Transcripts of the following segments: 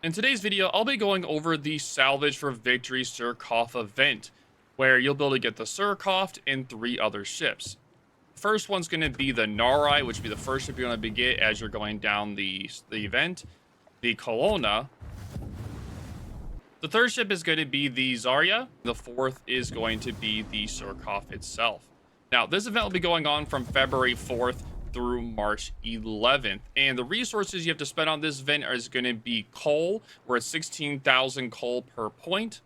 In today's video, I'll be going over the Salvage for Victory Surcouf event, where you'll be able to get the Surcouf and 3 other ships. First one's going to be the Narai, which will be the first ship you're going to get as you're going down the event. The Colonna. The third ship is going to be the Zarya. The fourth is going to be the Surcouf itself. Now, this event will be going on from February 4th through March 11th. And the resources you have to spend on this event is going to be coal, where it's 16,000 coal per point.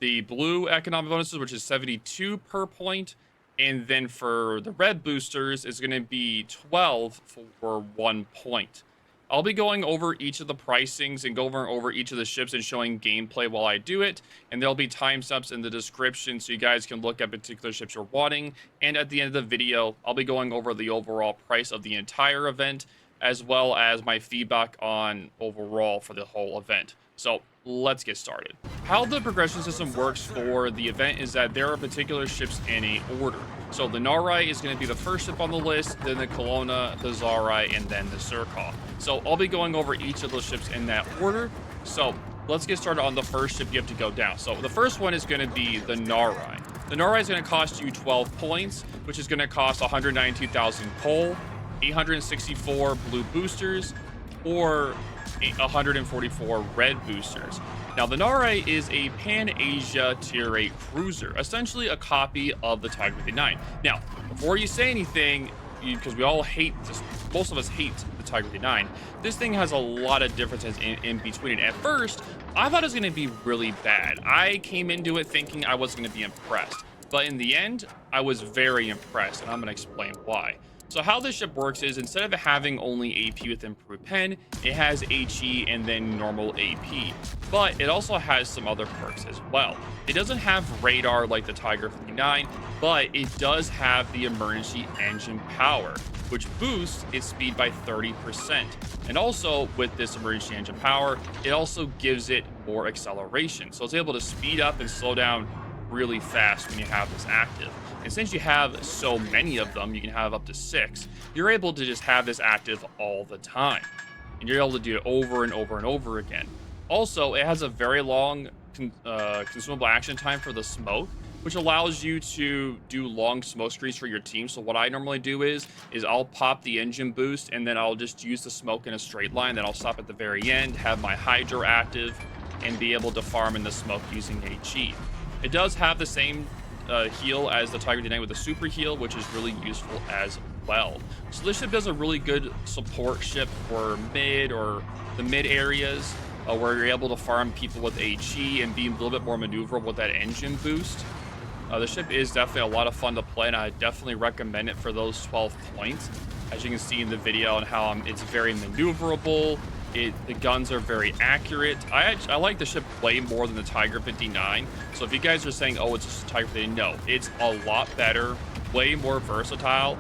The blue economic bonuses, which is 72 per point. And then for the red boosters, it's going to be 12 for 1 point. I'll be going over each of the pricings and going over each of the ships and showing gameplay while I do it. And there'll be timestamps in the description so you guys can look at particular ships you're wanting. And at the end of the video, I'll be going over the overall price of the entire event, as well as my feedback on overall for the whole event. So let's get started. How the progression system works for the event is that there are particular ships in a order. So the Narai is going to be the first ship on the list, then the Colonna, the Zarya, and then the Surcouf. So I'll be going over each of those ships in that order. So let's get started on the first ship you have to go down. So the first one is going to be the Narai. The Narai is going to cost you 12 points, which is going to cost 192,000 coal, 864 blue boosters, or 144 red boosters. Now, the Narai is a Pan-Asia Tier 8 cruiser, essentially a copy of the Tiger 59. Now, before you say anything, because we all hate this, most of us hate the Tiger 59, this thing has a lot of differences in between it. At first, I thought it was going to be really bad. I came into it thinking I wasn't going to be impressed, but in the end, I was very impressed, and I'm going to explain why. So how this ship works is, instead of having only AP with improved pen, it has HE and then normal AP. But it also has some other perks as well. It doesn't have radar like the Tiger 59, but it does have the emergency engine power, which boosts its speed by 30%. And also, with this emergency engine power, it also gives it more acceleration. So it's able to speed up and slow down really fast when you have this active. And since you have so many of them, you can have up to 6, you're able to just have this active all the time. And you're able to do it over and over and over again. Also, it has a very long consumable action time for the smoke, which allows you to do long smoke screens for your team. So what I normally do is I'll pop the engine boost, and then I'll just use the smoke in a straight line. Then I'll stop at the very end, have my Hydro active, and be able to farm in the smoke using HE. It does have the same heal as the Tiger 59 with the super heal, which is really useful as well. So this ship does a really good support ship for mid or the mid areas, where you're able to farm people with HE and be a little bit more maneuverable with that engine boost. The ship is definitely a lot of fun to play, and I definitely recommend it for those 12 points. As you can see in the video on how it's very maneuverable. The guns are very accurate. I like the ship way more than the Tiger 59. So if you guys are saying, oh, it's just a Tiger 59, no, it's a lot better, way more versatile.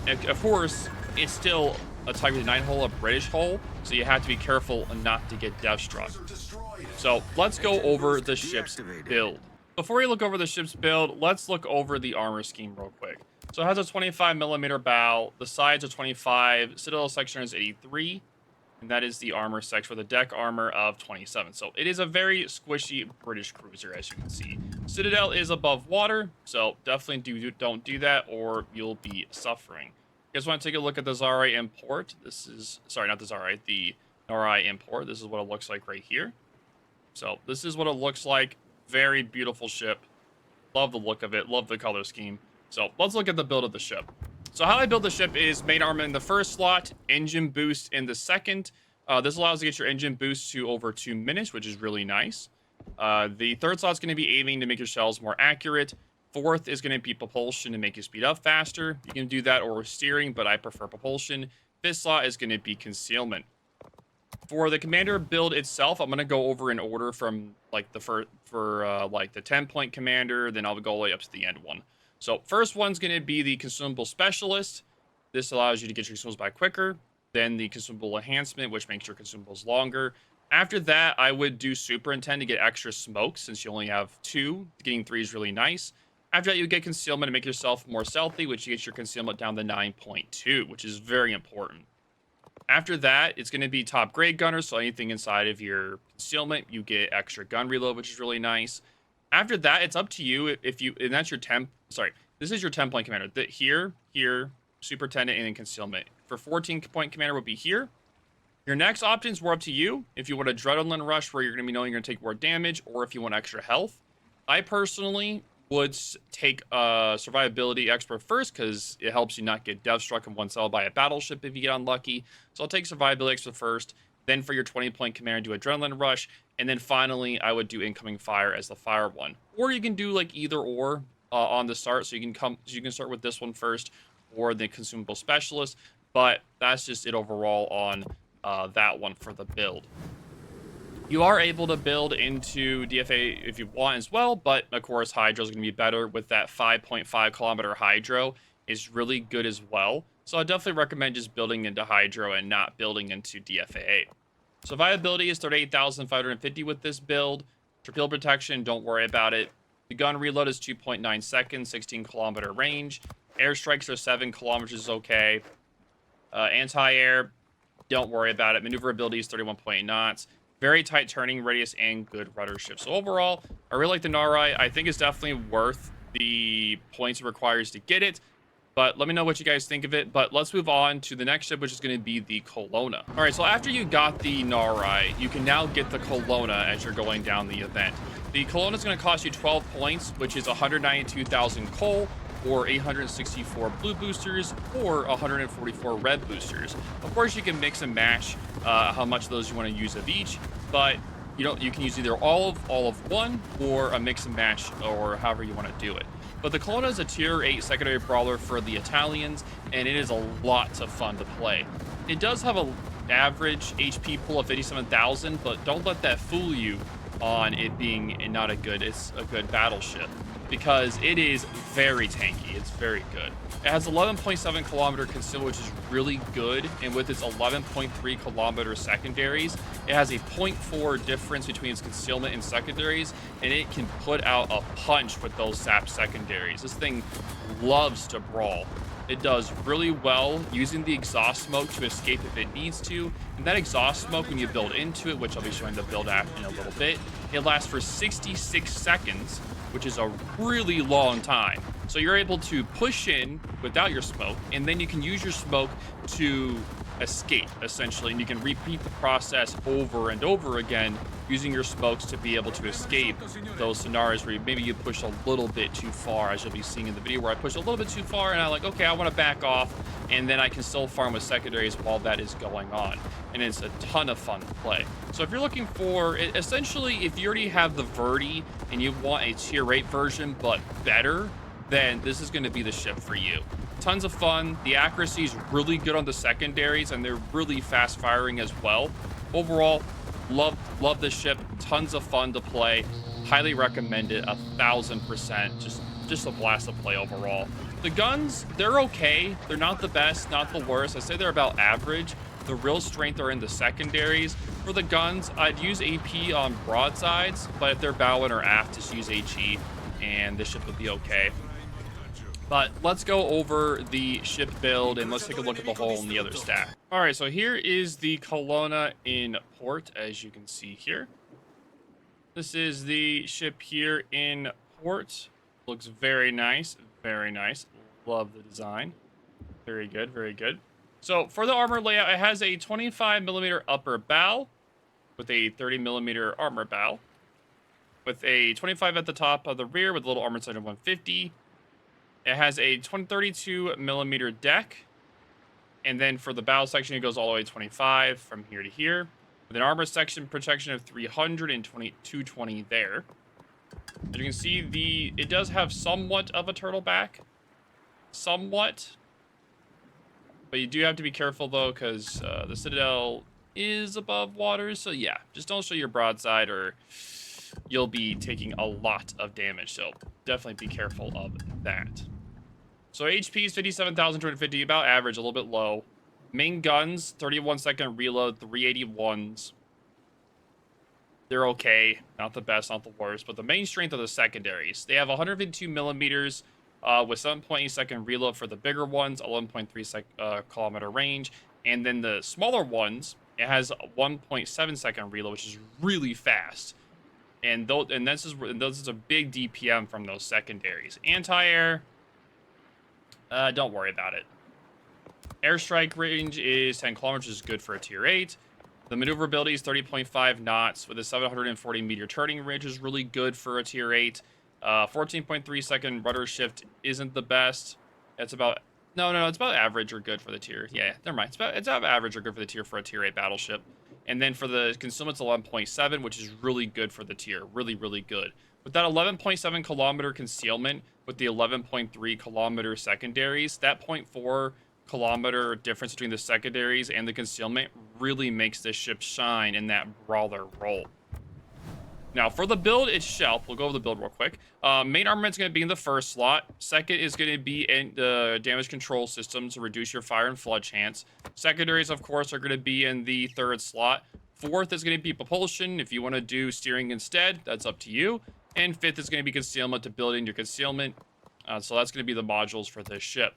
And of course, it's still a Tiger 59 hull, a British hull, so you have to be careful not to get death struck. So let's go over the ship's build. Before we look over the ship's build, let's look over the armor scheme real quick. So it has a 25mm bow, the sides are 25, Citadel section is 83. And that is the armor section with a deck armor of 27. So it is a very squishy British cruiser, as you can see. Citadel is above water, so definitely don't do that, or you'll be suffering. You guys want to take a look at the Zarya import? This is, sorry, not the Zarya, the Narai import. This is what it looks like right here. So this is what it looks like. Very beautiful ship. Love the look of it. Love the color scheme. So let's look at the build of the ship. So how I build the ship is main armor in the first slot, engine boost in the second. This allows you to get your engine boost to over 2 minutes, which is really nice. The third slot is going to be aiming to make your shells more accurate. Fourth is going to be propulsion to make you speed up faster. You can do that or steering, but I prefer propulsion. Fifth slot is going to be concealment. For the commander build itself, I'm going to go over in order from like the like the 10-point commander, then I'll go all the way up to the end one. So first one's going to be the consumable specialist. This allows you to get your consumables by quicker. Then the consumable enhancement, which makes your consumables longer. After that, I would do superintend to get extra smoke, since you only have 2. Getting 3 is really nice. After that, you get concealment to make yourself more stealthy, which gets your concealment down to 9.2, which is very important. After that, it's going to be top grade gunner, so anything inside of your concealment, you get extra gun reload, which is really nice. After that, it's up to you if you, and that's your temp, sorry, this is your 10-point commander. Here, superintendent, and then concealment. For 14-point commander would be here. Your next options were up to you. If you want a Adrenaline Rush where you're going to be knowing you're going to take more damage, or if you want extra health. I personally would take Survivability Expert first because it helps you not get death struck in one cell by a battleship if you get unlucky. So I'll take Survivability Expert first. Then for your 20-point commander, do Adrenaline Rush. And then finally, I would do Incoming Fire as the fire one. Or you can do like either or on the start. So you can start with this one first or the Consumable Specialist. But that's just it overall on that one for the build. You are able to build into DFA if you want as well, but of course Hydro is going to be better with that 5.5 kilometer Hydro is really good as well. So I definitely recommend just building into Hydro and not building into DFA. Survivability is 38,550 with this build. Torpedo protection, don't worry about it. The gun reload is 2.9 seconds, 16 kilometer range. Airstrikes are 7 kilometers is okay. Anti-air, don't worry about it. Maneuverability is 31.8 knots. Very tight turning radius and good ruddership. So overall, I really like the Narai. I think it's definitely worth the points it requires to get it. But let me know what you guys think of it. But let's move on to the next ship, which is going to be the Colonna. All right, so after you got the Narai, you can now get the Colonna as you're going down the event. The Colonna is going to cost you 12 points, which is 192,000 coal, or 864 blue boosters, or 144 red boosters. Of course, you can mix and match how much of those you want to use of each, but you can use either all of one, or a mix and match, or however you want to do it. But the Colonna is a tier 8 secondary brawler for the Italians, and it is a lot of fun to play. It does have an average HP pool of 57,000, but don't let that fool you on it being it's a good battleship, because it is very tanky. It's very good. It has 11.7 kilometer conceal, which is really good, and with its 11.3 kilometer secondaries, it has a 0.4 difference between its concealment and secondaries, and it can put out a punch with those sap secondaries. This thing loves to brawl. It does really well using the exhaust smoke to escape if it needs to. And that exhaust smoke, when you build into it, which I'll be showing the build app in a little bit, it lasts for 66 seconds, which is a really long time. So you're able to push in without your smoke, and then you can use your smoke to escape, essentially. And you can repeat the process over and over again using your smokes to be able to escape those scenarios where maybe you push a little bit too far, as you'll be seeing in the video, where I push a little bit too far and I'm like, okay, I want to back off, and then I can still farm with secondaries while that is going on. And it's a ton of fun to play. So if you're looking for, essentially, if you already have the Verdi and you want a tier 8 version but better, then this is going to be the ship for you. Tons of fun. The accuracy is really good on the secondaries, and they're really fast firing as well. Overall, love this ship. Tons of fun to play. Highly recommend it 1000%. Just a blast to play overall. The guns, they're okay. They're not the best, not the worst. I say they're about average. The real strength are in the secondaries. For the guns, I'd use AP on broadsides, but if they're bowing or aft, just use HE, and this ship would be okay. But let's go over the ship build, and let's take a look at the hull and the other stat. All right, so here is the Colonna in port, as you can see here. This is the ship here in port. Looks very nice, very nice. Love the design. Very good, very good. So for the armor layout, it has a 25mm upper bow with a 30mm armor bow, with a 25 at the top of the rear with a little armor sight of 150. It has a 32mm deck, and then for the bow section, it goes all the way to 25 from here to here, with an armor section protection of 300 and 220 there. As you can see, it does have somewhat of a turtle back, somewhat, but you do have to be careful though, because the Citadel is above water. So yeah, just don't show your broadside, or you'll be taking a lot of damage. So definitely be careful of that. So HP is 57,250, about average, a little bit low. Main guns, 31-second reload, 381s. They're okay, not the best, not the worst, but the main strength are the secondaries. They have 152mm with 7.8-second reload for the bigger ones, 11.3 kilometer range, And then the smaller ones, it has a 1.7 second reload, which is really fast. And this is a big DPM from those secondaries. Anti-air, don't worry about it. Airstrike range is 10 kilometers, which is good for a tier 8. The maneuverability is 30.5 knots with a 740 meter turning range, is really good for a tier 8. 14.3 second rudder shift isn't the best. It's about it's about average or good for the tier. Yeah, never mind. It's about average or good for the tier for a tier 8 battleship. And then for the concealment's 11.7, which is really good for the tier. Really, really good. With that 11.7 kilometer concealment, with the 11.3 kilometer secondaries, that 0.4 kilometer difference between the secondaries and the concealment really makes this ship shine in that brawler role. Now, for the build itself, we'll go over the build real quick. Main armament's going to be in the first slot. Second is going to be in the damage control system to reduce your fire and flood chance. Secondaries, of course, are going to be in the third slot. Fourth is going to be propulsion. If you want to do steering instead, that's up to you. And fifth is going to be concealment to build in your concealment. So that's going to be the modules for this ship.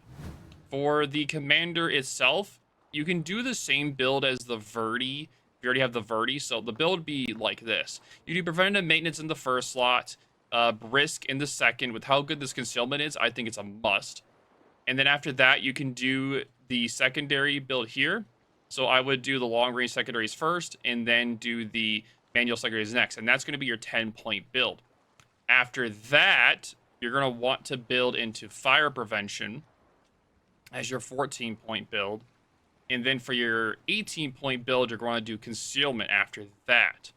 For the commander itself, you can do the same build as the Verdi. You already have the Verdi, so the build would be like this. You do preventative maintenance in the first slot, brisk in the second. With how good this concealment is, I think it's a must. And then after that, you can do the secondary build here. So I would do the long-range secondaries first, and then do the manual secondaries next. And that's going to be your 10-point build. After that, you're going to want to build into fire prevention as your 14-point build. And then for your 18-point build, you're going to do concealment after that.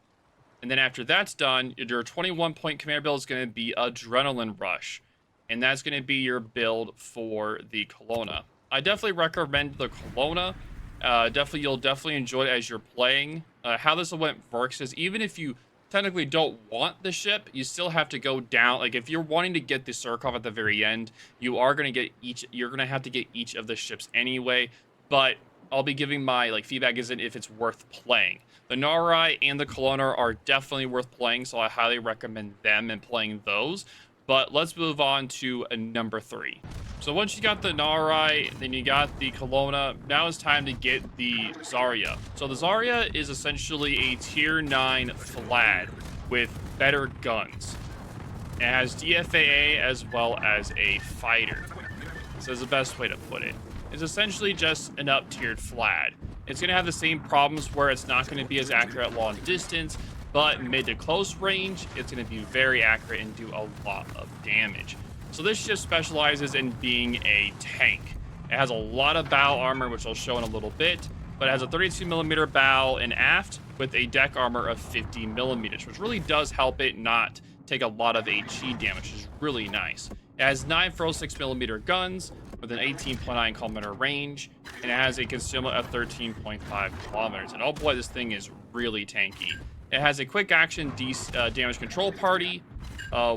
And then after that's done, your 21-point commander build is going to be Adrenaline Rush. And that's going to be your build for the Colonna. I definitely recommend the Colonna. You'll definitely enjoy it as you're playing. How this event works is even if you technically don't want the ship, you still have to go down. Like if you're wanting to get the Surcouf at the very end, you're going to have to get each of the ships anyway. But I'll be giving my feedback isn't if it's worth playing. The Narai and the Colonna are definitely worth playing, so I highly recommend them and playing those. But let's move on to number 3. So once you got the Narai, then you got the Colonna, now it's time to get the Zarya. So the Zarya is essentially a tier 9 Flad with better guns. It has DFAA as well as a fighter. So that's the best way to put it. It's essentially just an up-tiered Flad. It's going to have the same problems where it's not going to be as accurate at long distance, but mid to close range, it's going to be very accurate and do a lot of damage. So this ship specializes in being a tank. It has a lot of bow armor, which I'll show in a little bit, but it has a 32mm bow and aft with a deck armor of 50mm, which really does help it not take a lot of HE damage, which is really nice. It has 9 46mm guns with an 18.9 kilometer range, and it has a concealment of 13.5 kilometers. And oh boy, this thing is really tanky. It has a quick action damage control party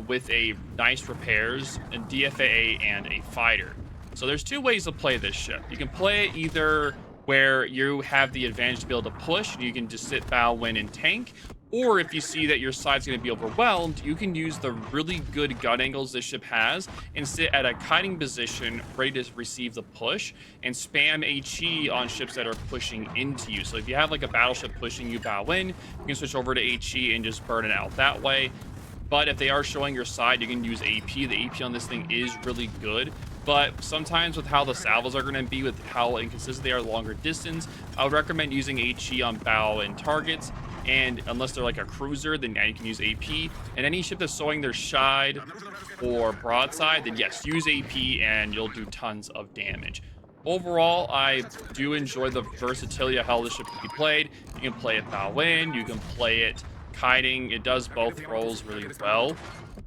with a nice repairs, and DFAA, and a fighter. So there's 2 ways to play this ship. You can play it either where you have the advantage to be able to push, and you can just sit bow, win, and tank. Or if you see that your side's going to be overwhelmed, you can use the really good gun angles this ship has and sit at a kiting position ready to receive the push and spam HE on ships that are pushing into you. So if you have like a battleship pushing you bow in, you can switch over to HE and just burn it out that way. But if they are showing your side, you can use AP. The AP on this thing is really good. But sometimes with how the salvos are going to be, with how inconsistent they are longer distance, I would recommend using HE on bow and targets. And unless they're like a cruiser, then yeah, you can use AP. And any ship that's showing their side or broadside, then yes, use AP and you'll do tons of damage. Overall, I do enjoy the versatility of how this ship can be played. You can play it bow in, you can play it kiting. It does both roles really well.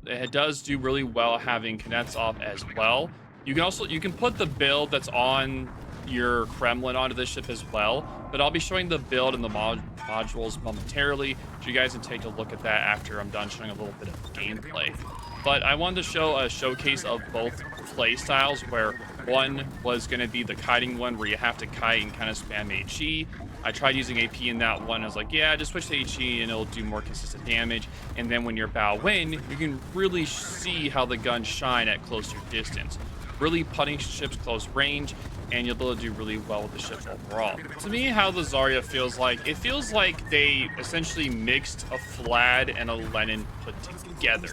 It does do really well having cadets off as well. You can put the build that's on your Kremlin onto this ship as well, but I'll be showing the build and the modules momentarily, so you guys can take a look at that after I'm done showing a little bit of gameplay. But I wanted to show a showcase of both play styles, where one was going to be the kiting one where you have to kite and kind of spam HE. I tried using AP in that one. I was like, yeah, just switch to HE and it'll do more consistent damage. And then when you're bow in, you can really see how the guns shine at closer distance. Really putting ships close range. and you'll be able to do really well with the ship overall. To me, how the Zarya feels like, it feels like they essentially mixed a Flad and a Lenin put together.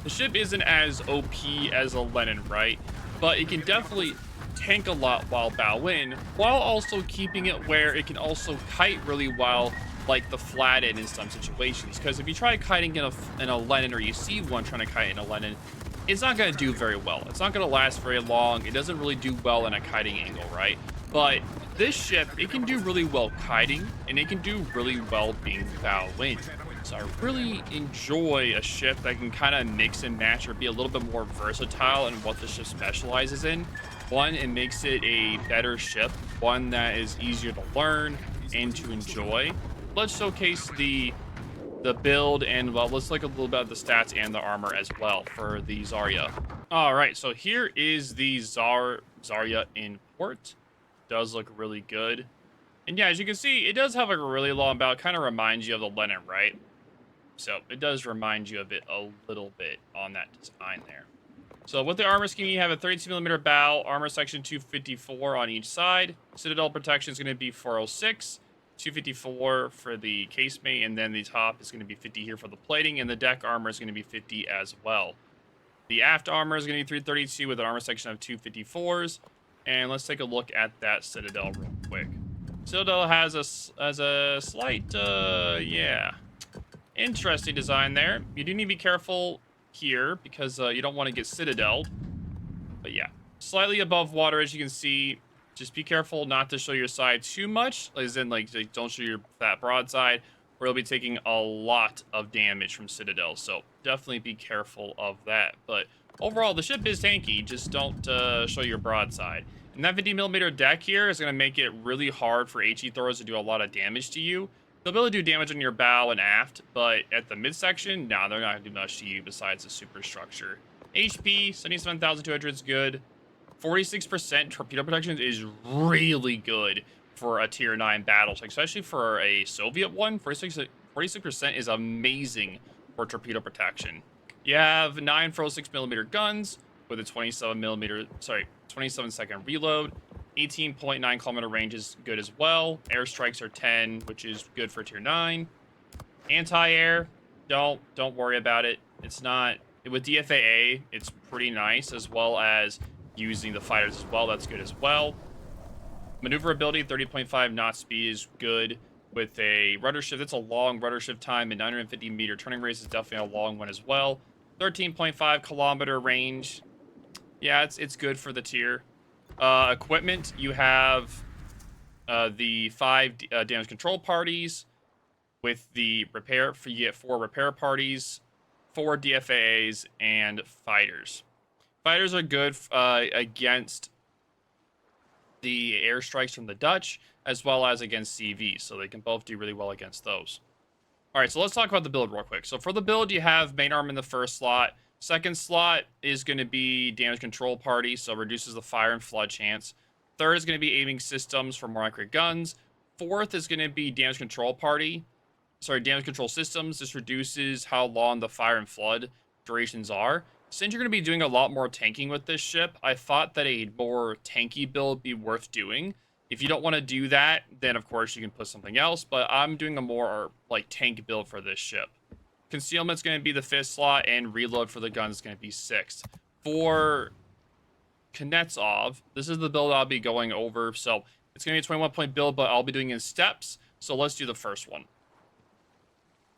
The ship isn't as OP as a Lenin, right? But it can definitely tank a lot while bow in, while also keeping it where it can also kite really well, like the Flathead in some situations. Because if you try kiting in a Lenin, or you see one trying to kite in a Lenin, it's not going to do very well. It's not going to last very long. It doesn't really do well in a kiting angle, right? But this ship, it can do really well kiting, and it can do really well being bow in. So I really enjoy a ship that can kind of mix and match, or be a little bit more versatile in what the ship specializes in. One, it makes it a better ship, one that is easier to learn and to enjoy. Let's showcase the build, and well, let's look a little bit at the stats and the armor as well for the Zarya. All right, so here is the Zarya in port. Does look really good. And yeah, as you can see, it does have like a really long bow. Kind of reminds you of the Lenin, right? So it does remind you of it a little bit on that design there. So with the armor scheme, you have a 32mm bow, armor section 254 on each side. Citadel protection is going to be 406, 254 for the casemate, and then the top is going to be 50 here for the plating, and the deck armor is going to be 50 as well. The aft armor is going to be 332 with an armor section of 254s, and let's take a look at that Citadel real quick. Citadel has a slight, yeah, interesting design there. You do need to be careful here because you don't want to get citadeled. But yeah, slightly above water, as you can see. Just be careful not to show your side too much, as in like don't show your that broadside, or you'll be taking a lot of damage from citadel. So definitely be careful of that. But overall, the ship is tanky. Just don't show your broadside. And that 50mm deck here is going to make it really hard for HE throwers to do a lot of damage to you. They'll be able to do damage on your bow and aft, but at the midsection, no, they're not going to do much to you besides the superstructure. HP, 77,200 is good. 46% torpedo protection is really good for a tier 9 battle tank, especially for a Soviet one. 46% is amazing for torpedo protection. You have 9 406mm guns with a 27-second reload. 18.9 kilometer range is good as well. Airstrikes are 10, which is good for tier 9. Anti-air, don't worry about it. It's not, with DFAA, it's pretty nice, as well as using the fighters as well. That's good as well. Maneuverability, 30.5 knot speed is good with a rudder shift. It's a long rudder shift time, and 950-meter turning radius is definitely a long one as well. 13.5 kilometer range. Yeah, it's good for the tier. Equipment, you have the 5 damage control parties. With the repair, you get 4 repair parties, 4 DFAs, and fighters. Fighters are good against the airstrikes from the Dutch, as well as against CV, so they can both do really well against those. All right, so let's talk about the build real quick. So for the build, you have main arm in the first slot. Second slot is going to be damage control party, so reduces the fire and flood chance. Third is going to be aiming systems for more accurate guns. Fourth is going to be damage control systems. This reduces how long the fire and flood durations are. Since you're going to be doing a lot more tanking with this ship, I thought that a more tanky build would be worth doing. If you don't want to do that, then of course you can put something else, but I'm doing a more like tank build for this ship. Concealment's going to be the 5th slot, and reload for the gun is going to be 6th. For Kuznetsov, this is the build I'll be going over. So it's going to be a 21-point build, but I'll be doing it in steps. So let's do the first one.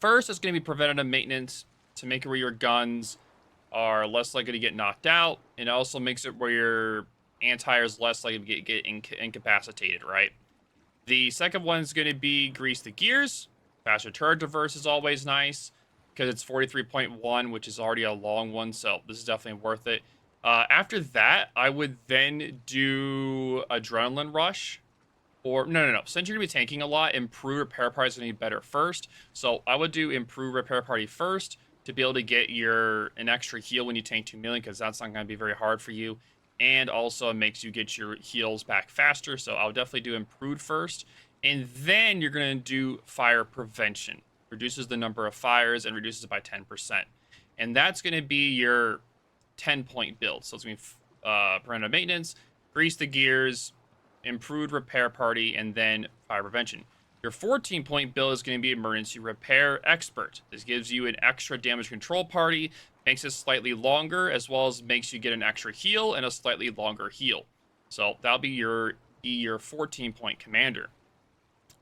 First, it's going to be preventative maintenance to make it where your guns are less likely to get knocked out. It also makes it where your anti-air is less likely to get incapacitated, right? The second one is going to be grease the gears. Faster turret traverse is always nice, because it's 43.1, which is already a long one, so this is definitely worth it. After that, I would then do Adrenaline Rush. Or, no. Since you're going to be tanking a lot, Improve Repair Party is going to be better first. So I would do Improve Repair Party first to be able to get an extra heal when you tank 2 million, because that's not going to be very hard for you. And also it makes you get your heals back faster, so I would definitely do Improved first. And then you're going to do Fire Prevention. Reduces the number of fires and reduces it by 10%. And that's going to be your 10-point build. So it's going to be preventative maintenance, grease the gears, improved repair party, and then fire prevention. Your 14-point build is going to be emergency repair expert. This gives you an extra damage control party, makes it slightly longer, as well as makes you get an extra heal and a slightly longer heal. So that'll be your 14-point commander.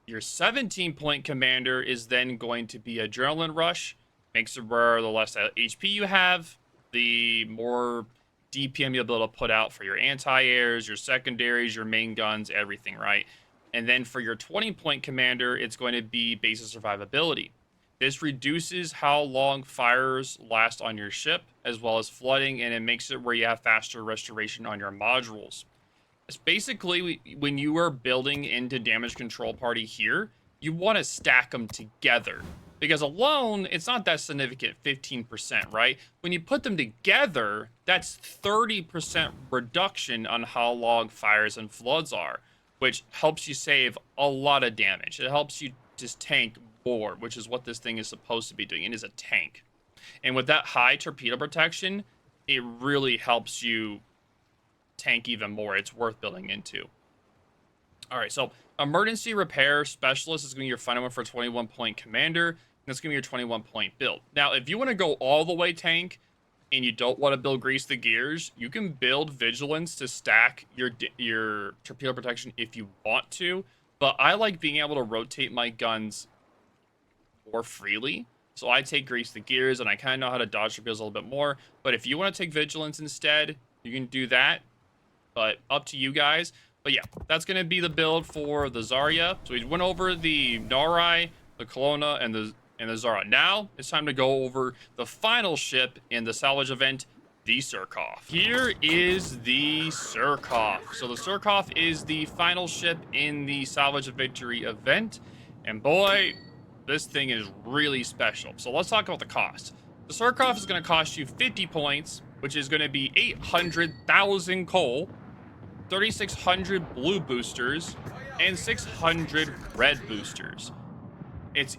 Your 17-point commander is then going to be Adrenaline Rush. Makes it where the less HP you have, the more DPM you'll be able to put out for your anti-airs, your secondaries, your main guns, everything, right? And then for your 20-point commander, it's going to be basic survivability. This reduces how long fires last on your ship, as well as flooding, and it makes it where you have faster restoration on your modules. It's basically, when you are building into damage control party here, you want to stack them together. Because alone, it's not that significant, 15%, right? When you put them together, that's 30% reduction on how long fires and floods are, which helps you save a lot of damage. It helps you just tank more, which is what this thing is supposed to be doing. It is a tank. And with that high torpedo protection, it really helps you tank even more. It's worth building into. All right, so emergency repair specialist is going to be your final one for 21-point commander. That's going to be your 21-point build. Now, if you want to go all the way tank and you don't want to build grease the gears, you can build vigilance to stack your torpedo protection if you want to. But I like being able to rotate my guns more freely. So I take grease the gears and I kind of know how to dodge torpedoes a little bit more. But if you want to take vigilance instead, you can do that. But up to you guys. But yeah, that's going to be the build for the Zarya. So we went over the Narai, the Colonna, and the Zarya. Now, it's time to go over the final ship in the salvage event, the Surcouf. Here is the Surcouf. So the Surcouf is the final ship in the Salvage of Victory event. And boy, this thing is really special. So let's talk about the cost. The Surcouf is going to cost you 50 points, which is going to be 800,000 coal, 3,600 blue boosters, and 600 red boosters. It's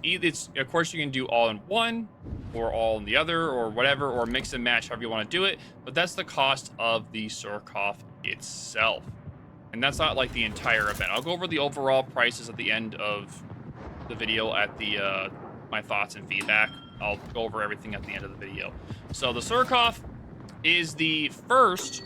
of course you can do all in one or all in the other or whatever, or mix and match however you want to do it, but that's the cost of the Surcouf itself. And that's not like the entire event. I'll go over the overall prices at the end of the video at the my thoughts and feedback. I'll go over everything at the end of the video. So the Surcouf is the first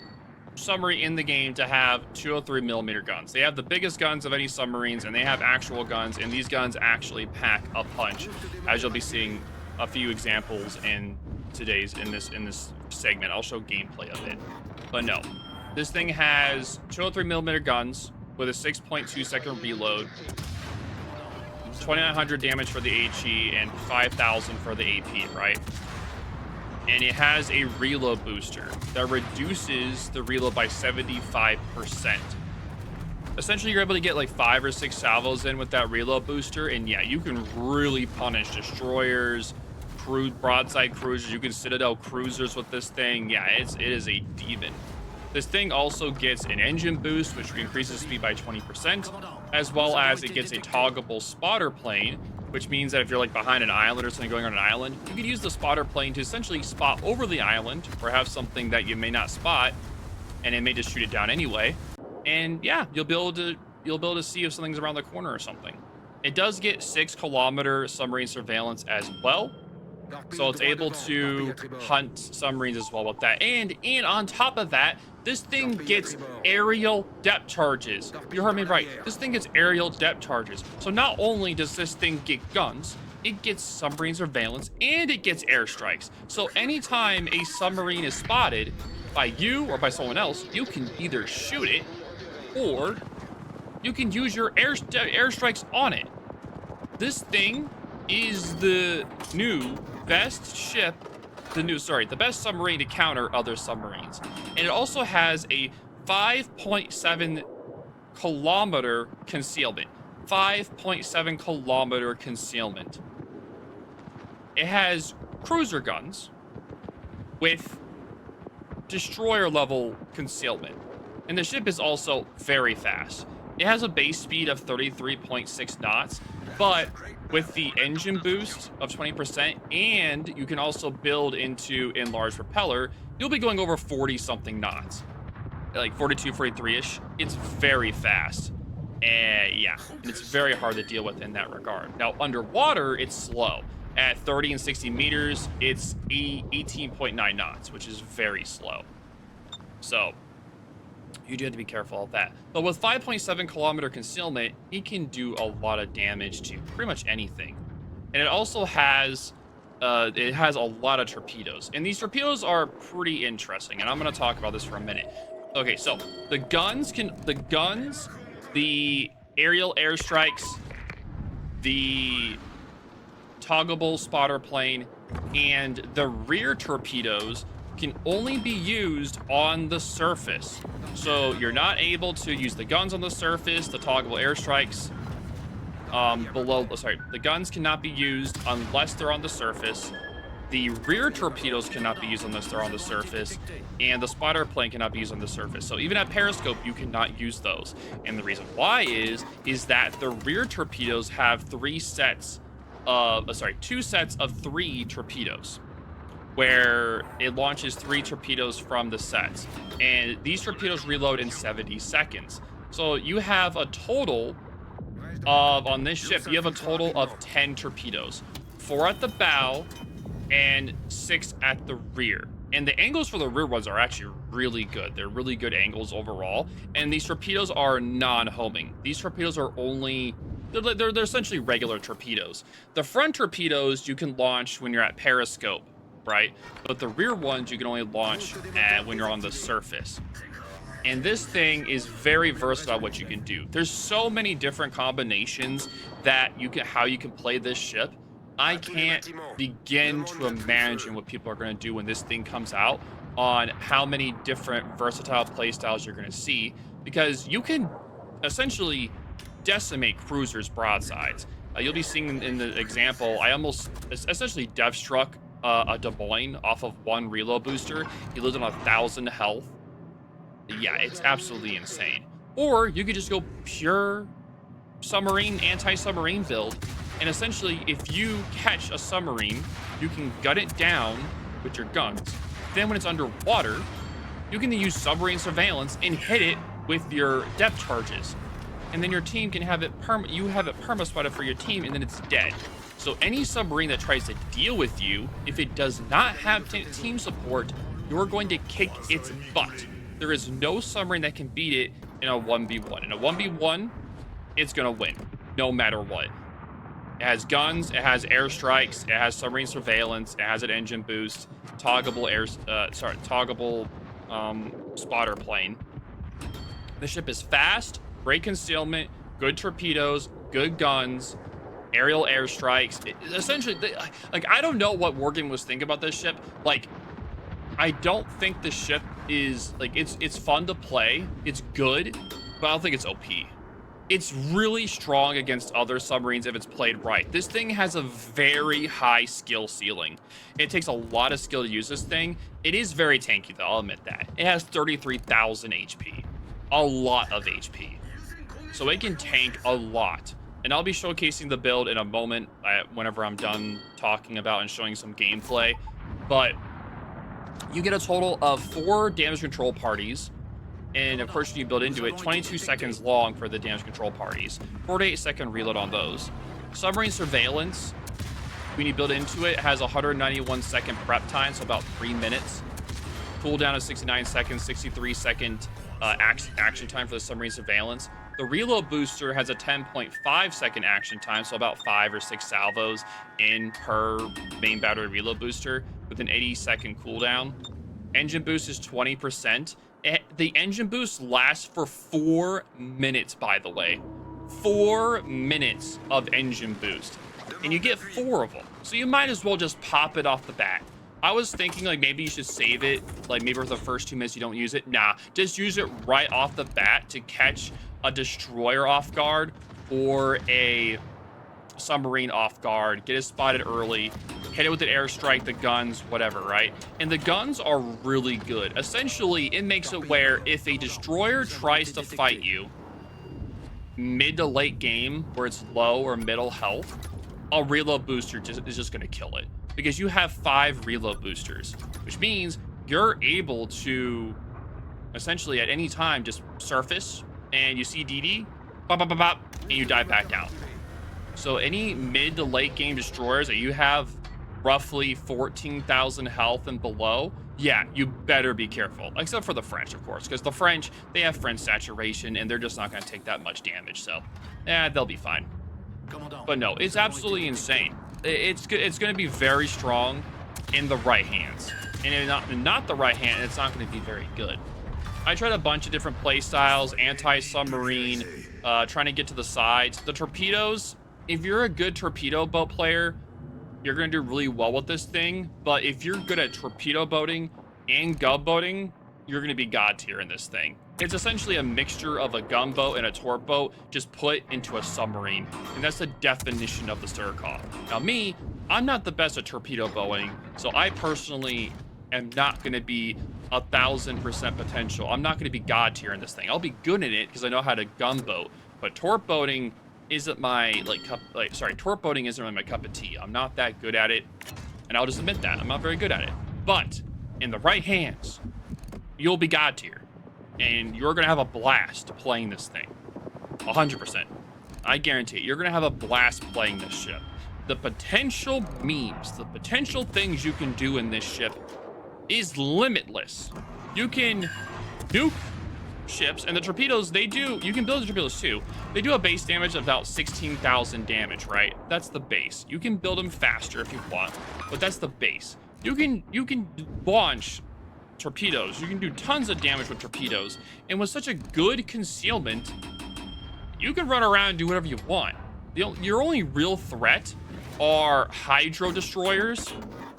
submarine in the game to have 203mm guns. They have the biggest guns of any submarines, and they have actual guns, and these guns actually pack a punch, as you'll be seeing a few examples in this segment. I'll show gameplay of it. But no, this thing has 203mm guns with a 6.2 second reload, 2,900 damage for the HE, and 5,000 for the AP, right? And it has a reload booster that reduces the reload by 75%. Essentially, you're able to get like 5 or 6 salvos in with that reload booster, and yeah, you can really punish destroyers, broadside cruisers. You can Citadel cruisers with this thing. Yeah, it is a demon. This thing also gets an engine boost, which increases speed by 20%, as well as it gets a toggable spotter plane, which means that if you're like behind an island or something going on an island, you can use the spotter plane to essentially spot over the island or have something that you may not spot, and it may just shoot it down anyway. And yeah, you'll be able to see if something's around the corner or something. It does get 6-kilometer submarine surveillance as well, so it's able to hunt submarines as well with that. And on top of that, this thing gets aerial depth charges. You heard me right. This thing gets aerial depth charges. So not only does this thing get guns, it gets submarine surveillance, and it gets airstrikes. So anytime a submarine is spotted by you or by someone else, you can either shoot it or you can use your airstrikes on it. This thing is the best submarine to counter other submarines. And it also has a 5.7 kilometer concealment. 5.7 kilometer concealment. It has cruiser guns with destroyer level concealment. And the ship is also very fast. It has a base speed of 33.6 knots, but with the engine boost of 20%, and you can also build into enlarged propeller, you'll be going over 40-something knots. like 42, 43-ish, it's very fast. And yeah, and it's very hard to deal with in that regard. Now, underwater, it's slow. At 30 and 60 meters, it's 18.9 knots, which is very slow. So you do have to be careful of that. But with 5.7 kilometer concealment, it can do a lot of damage to pretty much anything. And it also has a lot of torpedoes. And these torpedoes are pretty interesting. And I'm going to talk about this for a minute. Okay, so the guns, the aerial airstrikes, the toggleable spotter plane, and the rear torpedoes can only be used on the surface. So you're not able to use the guns on the surface, the toggleable airstrikes the guns cannot be used unless they're on the surface. The rear torpedoes cannot be used unless they're on the surface, and the spotter plane cannot be used on the surface. So even at periscope, you cannot use those. And the reason why is that the rear torpedoes have two sets of 3 torpedoes, where it launches 3 torpedoes from the sets. And these torpedoes reload in 70 seconds. So you have a total on this ship, you have a total of 10 torpedoes. 4 at the bow and 6 at the rear. And the angles for the rear ones are actually really good. They're really good angles overall. And these torpedoes are non-homing. These torpedoes are they're essentially regular torpedoes. The front torpedoes you can launch when you're at periscope, right? But the rear ones you can only launch when you're on the surface. And this thing is very versatile what you can do. There's so many different combinations that how you can play this ship. I can't begin to imagine what people are going to do when this thing comes out, on how many different versatile playstyles you're going to see, because you can essentially decimate cruisers' broadsides. You'll be seeing in the example, I almost essentially death struck a Des Moines off of 1 reload booster. He lived on 1,000 health. Yeah, it's absolutely insane. Or you could just go pure submarine, anti-submarine build. And essentially, if you catch a submarine, you can gut it down with your guns. Then when it's underwater, you can use submarine surveillance and hit it with your depth charges. And then your team can have it perma-spotted for your team, and then it's dead. So any submarine that tries to deal with you, if it does not have team support, you're going to kick its butt. There is no submarine that can beat it in a 1v1. In a 1v1, it's going to win, no matter what. It has guns, it has airstrikes, it has submarine surveillance, it has an engine boost, toggleable spotter plane. The ship is fast, great concealment, good torpedoes, good guns, aerial airstrikes. Essentially, I don't know what Morgan was thinking about this ship. Like, I don't think the ship is, like, it's fun to play, it's good, but I don't think it's OP. It's really strong against other submarines if it's played right. This thing has a very high skill ceiling. It takes a lot of skill to use this thing. It is very tanky, though, I'll admit that. It has 33,000 HP. A lot of HP. So it can tank a lot. And I'll be showcasing the build in a moment whenever I'm done talking about and showing some gameplay. But you get a total of 4 damage control parties. And of course, you build into it 22 seconds long for the damage control parties. 48 second reload on those. Submarine surveillance, when you build into it, has 191 second prep time, so about 3 minutes. Cooldown is 69 seconds, 63 second action time for the submarine surveillance. The reload booster has a 10.5 second action time, so about 5 or 6 salvos in per main battery reload booster with an 80 second cooldown. Engine boost is 20%. The engine boost lasts for 4 minutes, by the way. 4 minutes of engine boost. And you get 4 of them. So you might as well just pop it off the bat. I was thinking, like, maybe you should save it. Like, maybe for the first 2 minutes you don't use it. Nah, just use it right off the bat to catch a destroyer off guard or a submarine off guard. Get it spotted early. Hit it with an airstrike, the guns, whatever, right? And the guns are really good. Essentially, it makes it where if a destroyer tries to fight you mid to late game where it's low or middle health, a reload booster is just going to kill it. Because you have 5 reload boosters, which means you're able to Essentially, at any time, just surface, and you see DD, bop, bop, bop, bop, and you dive back down. So any mid to late game destroyers that you have roughly 14,000 health and below, yeah, you better be careful. Except for the French, of course, because the French, they have French saturation, and they're just not going to take that much damage. So, they'll be fine. But no, it's absolutely insane. It's going to be very strong in the right hands. And in not the right hand, it's not going to be very good. I tried a bunch of different play styles, anti-submarine, trying to get to the sides. The torpedoes, if you're a good torpedo boat player, you're going to do really well with this thing. But if you're good at torpedo boating and gunboating, you're going to be god tier in this thing. It's essentially a mixture of a gunboat and a torp boat just put into a submarine. And that's the definition of the Surcouf. Now me, I'm not the best at torpedo boating, so I personally am not going to be 1,000% potential. I'm not going to be god tier in this thing. I'll be good in it because I know how to gunboat, but torp boating isn't my torp boating isn't really my cup of tea. I'm not that good at it, and I'll just admit that. I'm not very good at it. But in the right hands, you'll be god tier, and you're going to have a blast playing this thing. 100%. I guarantee it. You're going to have a blast playing this ship. The potential memes, the potential things you can do in this ship is limitless. You can nuke ships, and the torpedoes, you can build the torpedoes too. They do a base damage of about 16,000 damage, right? That's the base. You can build them faster if you want, but that's the base. You can launch torpedoes. You can do tons of damage with torpedoes, and with such a good concealment, you can run around and do whatever you want. Your only real threat are hydro destroyers,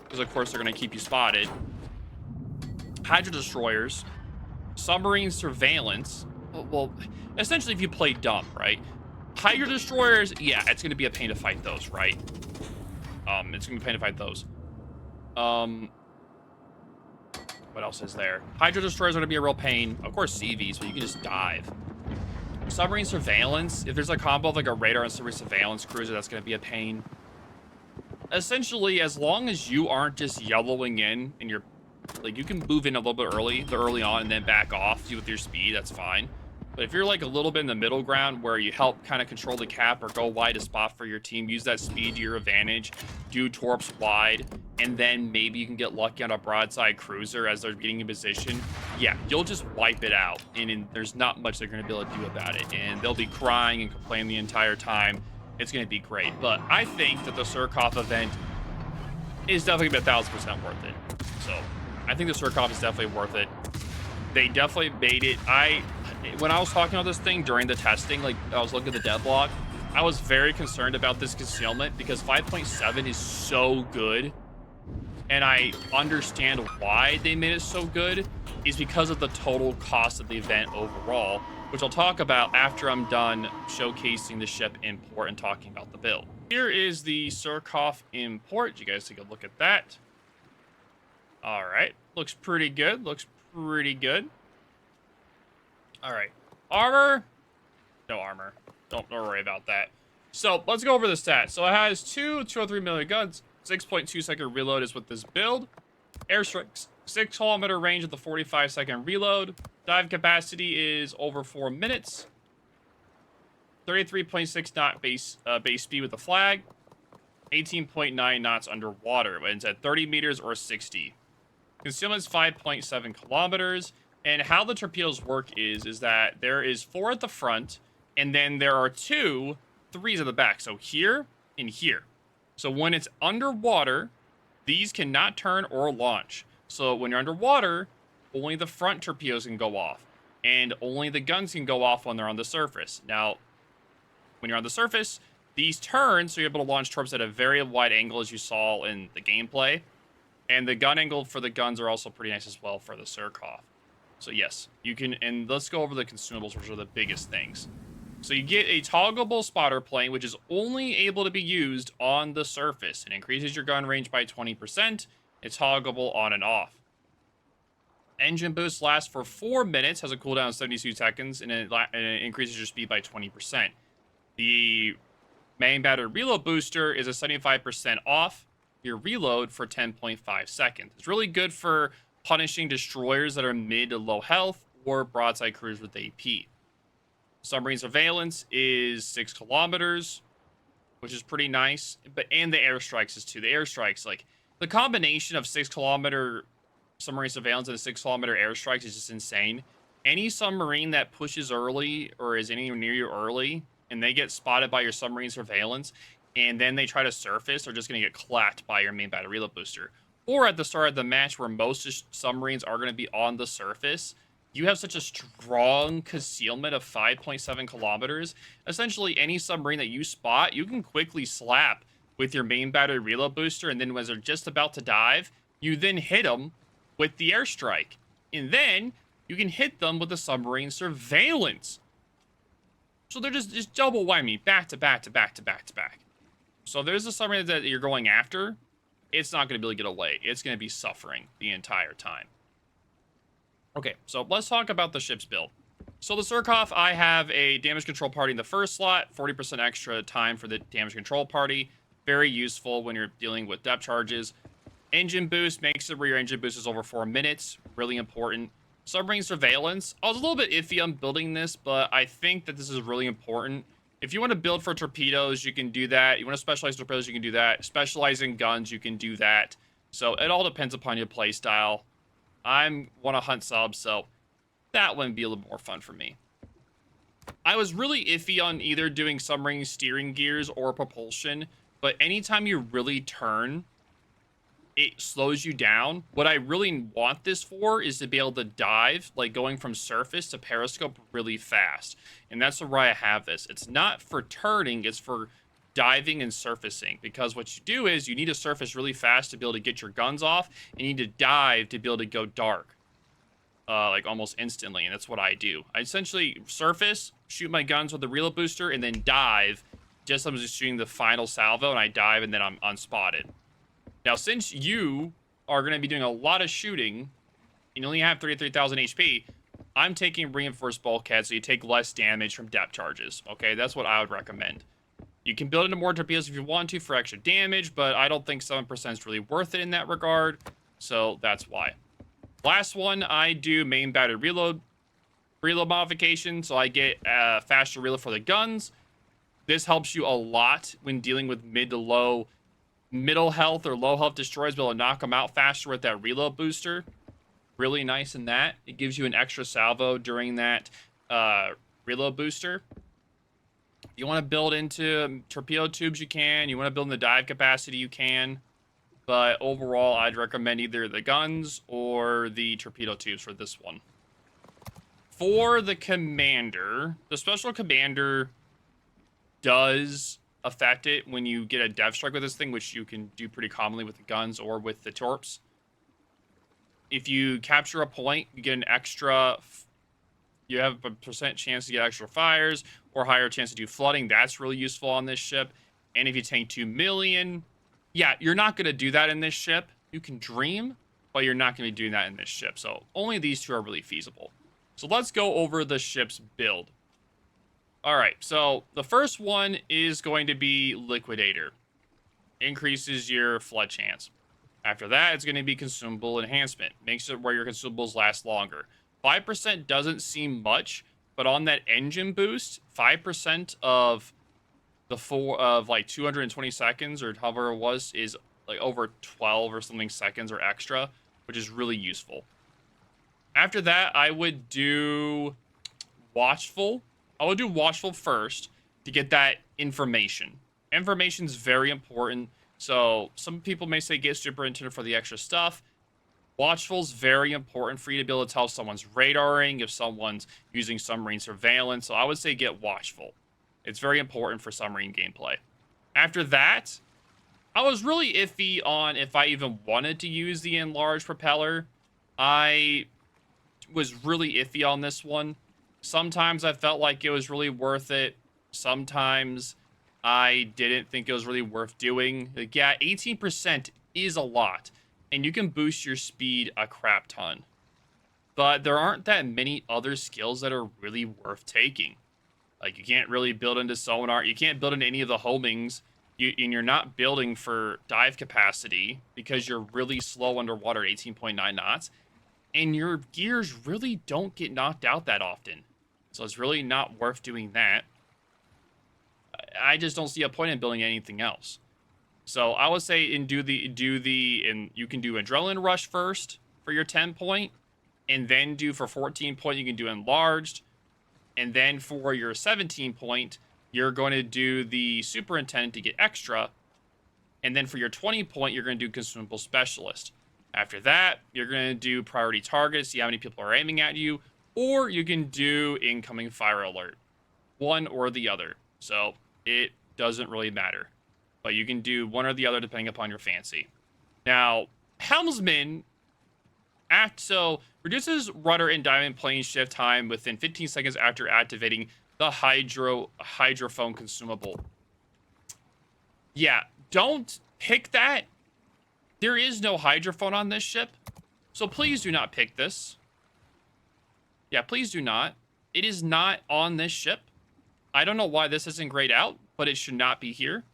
because of course they're going to keep you spotted. Hydro destroyers, submarine surveillance. Well, essentially, if you play dumb, right? Hydro destroyers, yeah, it's going to be a pain to fight those, right? It's going to be a pain to fight those. What else is there? Hydro destroyers are going to be a real pain. Of course, CVs, but you can just dive. Submarine surveillance. If there's a combo of like a radar and submarine surveillance cruiser, that's going to be a pain. Essentially, as long as you aren't just yellowing in and you're like, you can move in a little bit early on and then back off with your speed, that's fine. But if you're like a little bit in the middle ground where you help kind of control the cap or go wide a spot for your team, use that speed to your advantage, do torps wide, and then maybe you can get lucky on a broadside cruiser as they're getting in position, yeah, you'll just wipe it out. And there's not much they're going to be able to do about it. And they'll be crying and complaining the entire time. It's going to be great. But I think that the Surcouf event is definitely 1,000% worth it. So I think the Surcouf is definitely worth it. They definitely made it. When I was talking about this thing during the testing, like I was looking at the devlog, I was very concerned about this concealment because 5.7 is so good. And I understand why they made it so good is because of the total cost of the event overall, which I'll talk about after I'm done showcasing the ship import and talking about the build. Here is the Surcouf import. You guys take a look at that. All right, looks pretty good. Looks pretty good. All right, armor, no armor. Don't worry about that. So let's go over the stats. So it has 203 millimeter guns, 6.2-second reload is with this build. Airstrike, 6-kilometer range with the 45-second reload. Dive capacity is over 4 minutes. 33.6 knot base speed with the flag. 18.9 knots underwater. It's at 30 meters or 60. Concealment is 5.7 kilometers. And how the torpedoes work is that there is 4 at the front, and then there are 2 3s at the back. So here and here. So when it's underwater, these cannot turn or launch. So when you're underwater, only the front torpedoes can go off, and only the guns can go off when they're on the surface. Now, when you're on the surface, these turn, so you're able to launch torps at a very wide angle, as you saw in the gameplay. And the gun angle for the guns are also pretty nice as well for the Surcouf. So yes, you can, and let's go over the consumables, which are the biggest things. So you get a toggleable spotter plane, which is only able to be used on the surface. It increases your gun range by 20%. It's toggleable on and off. Engine boost lasts for 4 minutes, has a cooldown of 72 seconds, and it increases your speed by 20%. The main battery reload booster is a 75% off your reload for 10.5 seconds. It's really good for punishing destroyers that are mid to low health or broadside cruise with AP. Submarine surveillance is 6 kilometers, which is pretty nice. And the airstrikes is too. The airstrikes, like the combination of 6 kilometer submarine surveillance and the 6 kilometer airstrikes is just insane. Any submarine that pushes early or is anywhere near you early and they get spotted by your submarine surveillance and then they try to surface, they're just going to get clapped by your main battery reload booster. Or at the start of the match where most submarines are going to be on the surface, you have such a strong concealment of 5.7 kilometers. Essentially, any submarine that you spot, you can quickly slap with your main battery reload booster, and then when they're just about to dive, you then hit them with the airstrike. And then you can hit them with the submarine surveillance. So they're just double whammy, back to back to back to back to back. So if there's a submarine that you're going after, it's not going to be able to get away. It's going to be suffering the entire time. Okay, so let's talk about the ship's build. So the Surcouf, I have a damage control party in the first slot, 40% extra time for the damage control party. Very useful when you're dealing with depth charges. Engine boost makes it where your engine boost is over 4 minutes. Really important. Submarine surveillance. I was a little bit iffy on building this, but I think that this is really important. If you want to build for torpedoes, you can do that. You want to specialize torpedoes, you can do that. Specialize in guns, you can do that. So it all depends upon your play style. I want to hunt subs, so that one would be a little more fun for me. I was really iffy on either doing submarine steering gears or propulsion, but anytime you really turn, it slows you down. What I really want this for is to be able to dive, like going from surface to periscope really fast. And that's why I have this. It's not for turning, it's for diving and surfacing. Because what you do is you need to surface really fast to be able to get your guns off, and you need to dive to be able to go dark. Like almost instantly, and that's what I do. I essentially surface, shoot my guns with the reload booster, and then dive. Just as I'm just shooting the final salvo, and I dive, and then I'm unspotted. Now, since you are going to be doing a lot of shooting, and you only have 33,000 HP, I'm taking reinforced bulkhead, so you take less damage from depth charges. Okay, that's what I would recommend. You can build into more torpedoes if you want to for extra damage, but I don't think 7% is really worth it in that regard, so that's why. Last one, I do main battery reload modification, so I get faster reload for the guns. This helps you a lot when dealing with middle health or low health destroyers, be able to knock them out faster with that reload booster. Really nice in that. It gives you an extra salvo during that reload booster. If you want to build into torpedo tubes, you can. You want to build in the dive capacity, you can. But overall, I'd recommend either the guns or the torpedo tubes for this one. For the commander, the special commander does affect it when you get a death strike with this thing, which you can do pretty commonly with the guns or with the torps. If you capture a point, you get an extra... You have a percent chance to get extra fires or higher chance to do flooding. That's really useful on this ship. And if you tank 2 million... Yeah, you're not going to do that in this ship. You can dream, but you're not going to be doing that in this ship. So only these two are really feasible. So let's go over the ship's build. All right, so the first one is going to be Liquidator. Increases your flood chance. After that, it's going to be Consumable Enhancement. Makes it where your consumables last longer. 5% doesn't seem much, but on that engine boost, 5% of like 220 seconds or however it was is like over 12 or something seconds or extra, which is really useful. After that, I would do Watchful. I would do Watchful first to get that information. Information's very important. So some people may say get Superintendent for the extra stuff. Watchful's very important for you to be able to tell if someone's radaring, if someone's using submarine surveillance. So I would say get Watchful. It's very important for submarine gameplay. After that, I was really iffy on if I even wanted to use the enlarged propeller. I was really iffy on this one. Sometimes I felt like it was really worth it. Sometimes I didn't think it was really worth doing. Like, yeah, 18% is a lot, and you can boost your speed a crap ton. But there aren't that many other skills that are really worth taking. Like, you can't really build into sonar. You can't build into any of the homings. And you're not building for dive capacity because you're really slow underwater at 18.9 knots. and your gears really don't get knocked out that often. So it's really not worth doing that. I just don't see a point in building anything else. So I would say and you can do Adrenaline Rush first for your 10 point, and then do for 14 point, you can do Enlarged, and then for your 17 point, you're going to do the Superintendent to get extra, and then for your 20 point, you're going to do Consumable Specialist. After that, you're going to do Priority Target, see how many people are aiming at you, or you can do Incoming Fire Alert. One or the other. So it doesn't really matter. But you can do one or the other depending upon your fancy. Now, Helmsman, so reduces rudder and diamond plane shift time within 15 seconds after activating the hydrophone consumable. Yeah, don't pick that. There is no hydrophone on this ship, so please do not pick this. Yeah, please do not. It is not on this ship. I don't know why this isn't grayed out, but it should not be here.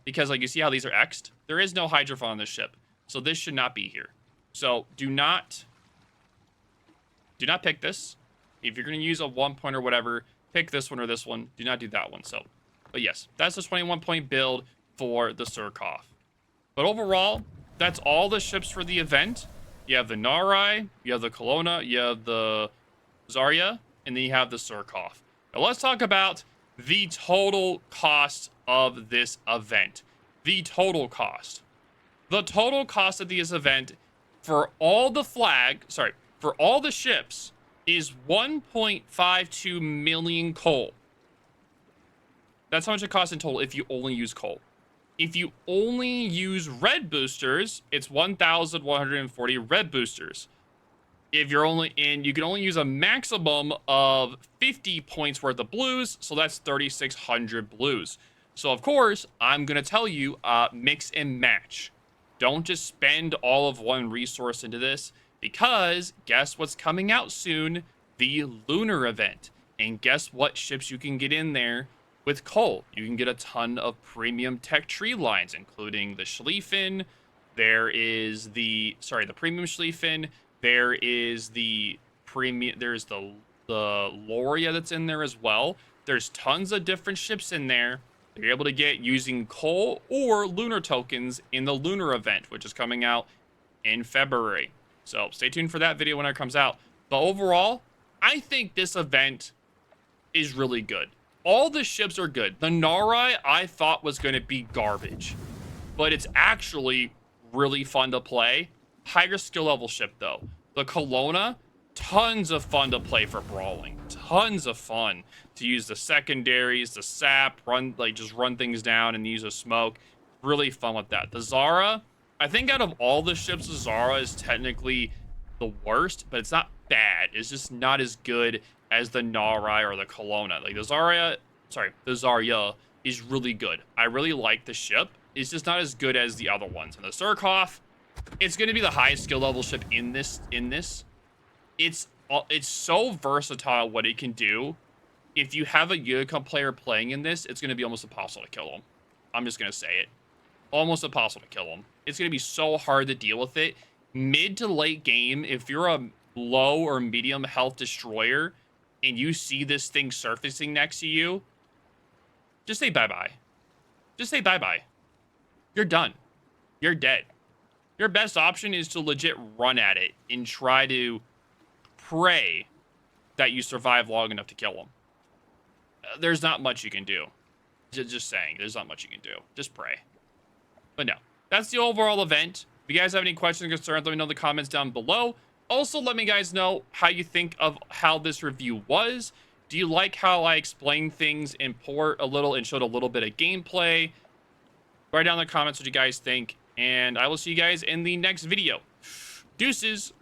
Because, like, you see how these are X'd? There is no hydrophone on this ship. So this should not be here. So do not pick this. If you're going to use a 1 point or whatever, pick this one or this one. Do not do that one. So, but yes, that's the 21 point build for the Surcouf. But overall, that's all the ships for the event. You have the Narai, you have the Colonna, you have the Zarya, and then you have the Surcouf. Now let's talk about the total cost of this event. The total cost. The total cost of this event for all the for all the ships is 1.52 million coal. That's how much it costs in total if you only use coal. If you only use red boosters, it's 1,140 red boosters. If you're only in, you can only use a maximum of 50 points worth of blues, so that's 3,600 blues. So of course, I'm gonna tell you, mix and match. Don't just spend all of one resource into this, because guess what's coming out soon? The lunar event. And guess what ships you can get in there with coal? You can get a ton of premium tech tree lines, including the Schlieffen. There is the premium Schlieffen. There is the premium. There's the Loria that's in there as well. There's tons of different ships in there that you're able to get using coal or lunar tokens in the lunar event, which is coming out in February. So stay tuned for that video when it comes out. But overall, I think this event is really good. All the ships are good. The Narai I thought was going to be garbage, but it's actually really fun to play. Higher skill level ship though. The Colonna, tons of fun to play for brawling. Tons of fun to use the secondaries, the sap, just run things down and use a smoke. Really fun with that. The Zarya, I think out of all the ships, the Zarya is technically the worst, but it's not bad. It's just not as good as the Narai or the Colonna. Like the Zarya is really good. I really like the ship. It's just not as good as the other ones. And the Surcouf, it's going to be the highest skill level ship in this. It's so versatile what it can do. If you have a Yukon player playing in this, it's going to be almost impossible to kill him. I'm just going to say it. Almost impossible to kill him. It's going to be so hard to deal with it. Mid to late game, if you're a low or medium health destroyer and you see this thing surfacing next to you, just say bye-bye. Just say bye-bye. You're done. You're dead. Your best option is to legit run at it and try to pray that you survive long enough to kill them. There's not much you can do. Just saying, there's not much you can do. Just pray. But no, that's the overall event. If you guys have any questions or concerns, let me know in the comments down below. Also, let me guys know how you think of how this review was. Do you like how I explained things in port a little and showed a little bit of gameplay? Write down in the comments what you guys think, and I will see you guys in the next video. Deuces.